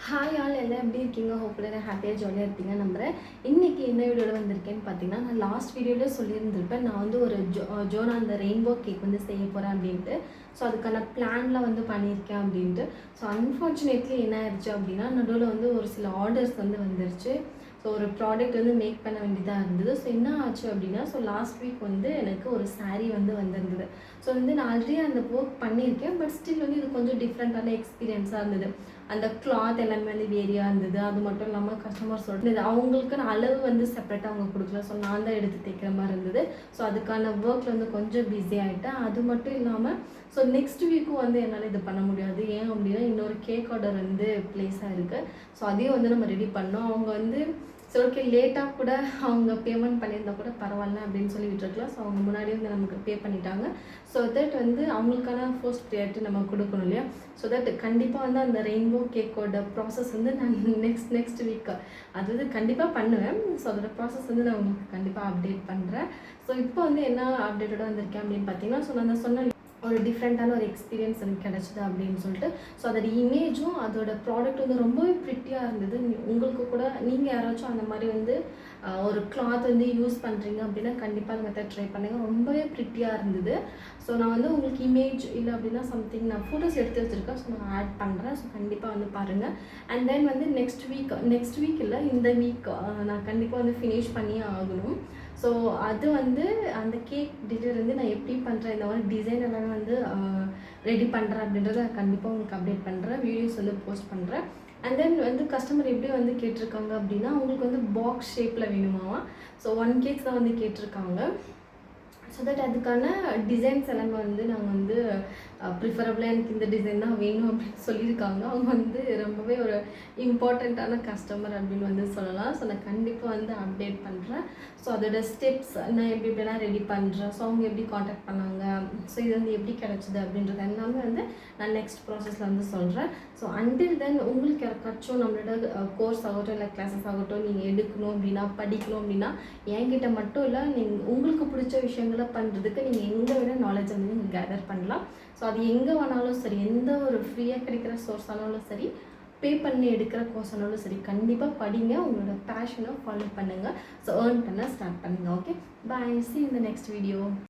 Hi all எல்லாம் எப்படி இருக்கீங்க? ஹோப்ஃபுல்லாக ஹாப்பியாக ஜாலியாக இருப்பீங்க நம்புகிறேன். இன்றைக்கி என்ன வீடியோவில் வந்திருக்கேன்னு பார்த்தீங்கன்னா, நான் லாஸ்ட் வீடியோவில் சொல்லியிருந்திருப்பேன். நான் வந்து ஒரு ஜோனா அந்த ரெயின்போ கேக் வந்து செய்ய போகிறேன் அப்படின்ட்டு. ஸோ அதுக்கான பிளான்லாம் வந்து பண்ணியிருக்கேன் அப்படின்ட்டு. ஸோ அன்ஃபார்ச்சுனேட்லி என்ன ஆயிடுச்சு அப்படின்னா, நடுவில் வந்து ஒரு சில ஆர்டர்ஸ் வந்து வந்துருச்சு. ஸோ ஒரு ப்ராடக்ட் வந்து மேக் பண்ண வேண்டியதாக இருந்தது. ஸோ என்ன ஆச்சு அப்படின்னா, ஸோ லாஸ்ட் வீக் வந்து எனக்கு ஒரு சாரீ வந்து வந்திருந்தது. ஸோ வந்து நான் ஆல்ரெடி அந்த ஒர்க் பண்ணியிருக்கேன். பட் ஸ்டில் வந்து இது கொஞ்சம் டிஃப்ரெண்ட்டான எக்ஸ்பீரியன்ஸாக இருந்தது. அந்த கிளாத் எல்லாமே வந்து வேரியாக இருந்தது. அது மட்டும் இல்லாமல் கஸ்டமர்ஸோட அவங்களுக்குன்னு அளவு வந்து செப்பரேட்டாக அவங்க கொடுக்கல. ஸோ நான் தான் எடுத்து தைக்கிற மாதிரி இருந்தது. ஸோ அதுக்கான ஒர்க்கில் வந்து கொஞ்சம் பிஸி ஆகிட்டேன். அது மட்டும் இல்லாமல் ஸோ நெக்ஸ்ட் வீக்கும் வந்து என்னால் இது பண்ண முடியாது. ஏன் அப்படின்னா இன்னொரு கேக் ஆர்டர் வந்து ப்ளேஸ் ஆகிருக்கு. ஸோ அதையும் வந்து நம்ம ரெடி பண்ணோம். அவங்க வந்து ஸோ ஓகே லேட்டாக கூட அவங்க பேமெண்ட் பண்ணியிருந்தா கூட பரவாயில்ல அப்படின்னு சொல்லி விட்டுருக்கலாம். ஸோ அவங்க முன்னாடி வந்து நமக்கு பே பண்ணிட்டாங்க. ஸோ தட் வந்து அவங்களுக்கான ஃபர்ஸ்ட் ப்ரியாரிட்டி நம்ம கொடுக்கணும் இல்லையா? ஸோ தட் கண்டிப்பாக வந்து அந்த ரெயின்போ கேக்கோட ப்ராசஸ் வந்து நான் நெக்ஸ்ட் வீக் அதாவது கண்டிப்பாக பண்ணுவேன். ஸோ அதோட ப்ராசஸ் வந்து நான் உங்களுக்கு கண்டிப்பாக அப்டேட் பண்ணுறேன். ஸோ இப்போ வந்து என்ன அப்டேட்டோட வந்திருக்கேன் அப்படின்னு பார்த்தீங்கன்னா, ஸோ நான் சொன்ன ஒரு டிஃப்ரெண்ட்டான ஒரு எக்ஸ்பீரியன்ஸ் எனக்கு கிடச்சிது அப்படின்னு சொல்லிட்டு. ஸோ அதோட இமேஜும் அதோட ப்ராடக்ட் வந்து ரொம்பவே ப்ரிட்டியாக இருந்தது. உங்களுக்கு கூட நீங்கள் யாராச்சும் அந்த மாதிரி வந்து ஒரு கிளாத் வந்து யூஸ் பண்ணுறீங்க அப்படின்னா கண்டிப்பாக அந்த மெத்தட் ட்ரை பண்ணுங்கள். ரொம்பவே ப்ரிட்டியாக இருந்தது. ஸோ நான் வந்து உங்களுக்கு இமேஜ் இல்லை அப்படின்னா சம்திங் நான் ஃபோட்டோஸ் எடுத்து வச்சுருக்கேன். ஸோ நான் ஆட் பண்ணுறேன். ஸோ கண்டிப்பாக வந்து பாருங்கள். அண்ட் தென் வந்து நெக்ஸ்ட் வீக் இல்லை இந்த வீக் நான் கண்டிப்பாக வந்து ஃபினிஷ் பண்ணியே ஆகணும். ஸோ அது வந்து அந்த கேக் டீட்டெயில் வந்து நான் எப்படி பண்ணுறேன், இந்த மாதிரி டிசைன் எல்லாம் வந்து ரெடி பண்ணுறேன் அப்படின்றத நான் கண்டிப்பாக உங்களுக்கு அப்டேட் பண்ணுறேன். வீடியோஸ் வந்து போஸ்ட் பண்ணுறேன். அண்ட் தென் வந்து கஸ்டமர் எப்படி வந்து கேட்டிருக்காங்க அப்படின்னா, அவங்களுக்கு வந்து பாக்ஸ் ஷேப்பில் வேணுமாவா. ஸோ 1 கேக்ஸ் தான் வந்து கேட்டிருக்காங்க. ஸோ தட் அதுக்கான டிசைன்ஸ் எல்லாமே வந்து நாங்கள் வந்து ப்ரிஃபரபிளாக எனக்கு இந்த டிசைன் தான் வேணும் அப்படின்னு சொல்லியிருக்காங்க. அவங்க வந்து ரொம்பவே ஒரு இம்பார்ட்டண்ட்டான கஸ்டமர் அப்படின்னு வந்து சொல்லலாம். ஸோ நான் கண்டிப்பாக வந்து அப்டேட் பண்ணுறேன். ஸோ அதோட ஸ்டெப்ஸ் நான் எப்படி எப்படிலாம் ரெடி பண்ணுறேன், ஸோ அவங்க எப்படி காண்டாக்ட் பண்ணாங்க, ஸோ இது வந்து எப்படி கிடச்சிது அப்படின்றது எல்லாமே வந்து நான் நெக்ஸ்ட் ப்ராசஸில் வந்து சொல்கிறேன். ஸோ அன்டில் தென் உங்களுக்கு யாருக்காச்சும் நம்மளோட கோர்ஸ் ஆகட்டும் இல்லை கிளாஸஸ் ஆகட்டும் நீங்கள் எடுக்கணும் அப்படின்னா, படிக்கணும் அப்படின்னா என்கிட்ட மட்டும் இல்லை, நீங்கள் உங்களுக்கு பிடிச்ச விஷயங்களை பண்ணுறதுக்கு நீங்கள் எங்கே வேணால் நாலேஜ் வந்து நீங்கள் கேதர் பண்ணலாம். ஸோ அது எங்கே வேணாலும் சரி, எந்த ஒரு ஃப்ரீயாக கிடைக்கிற சோர்ஸ் ஆனாலும் சரி, பே பண்ணி எடுக்கிற கோர்ஸ் ஆனாலும் சரி, கண்டிப்பாக படிங்க. உங்களோட பேஷனை ஃபாலோ பண்ணுங்கள். ஸோ ஏர்ன் பண்ண ஸ்டார்ட் பண்ணுங்கள். Okay, bye. See you in the next video.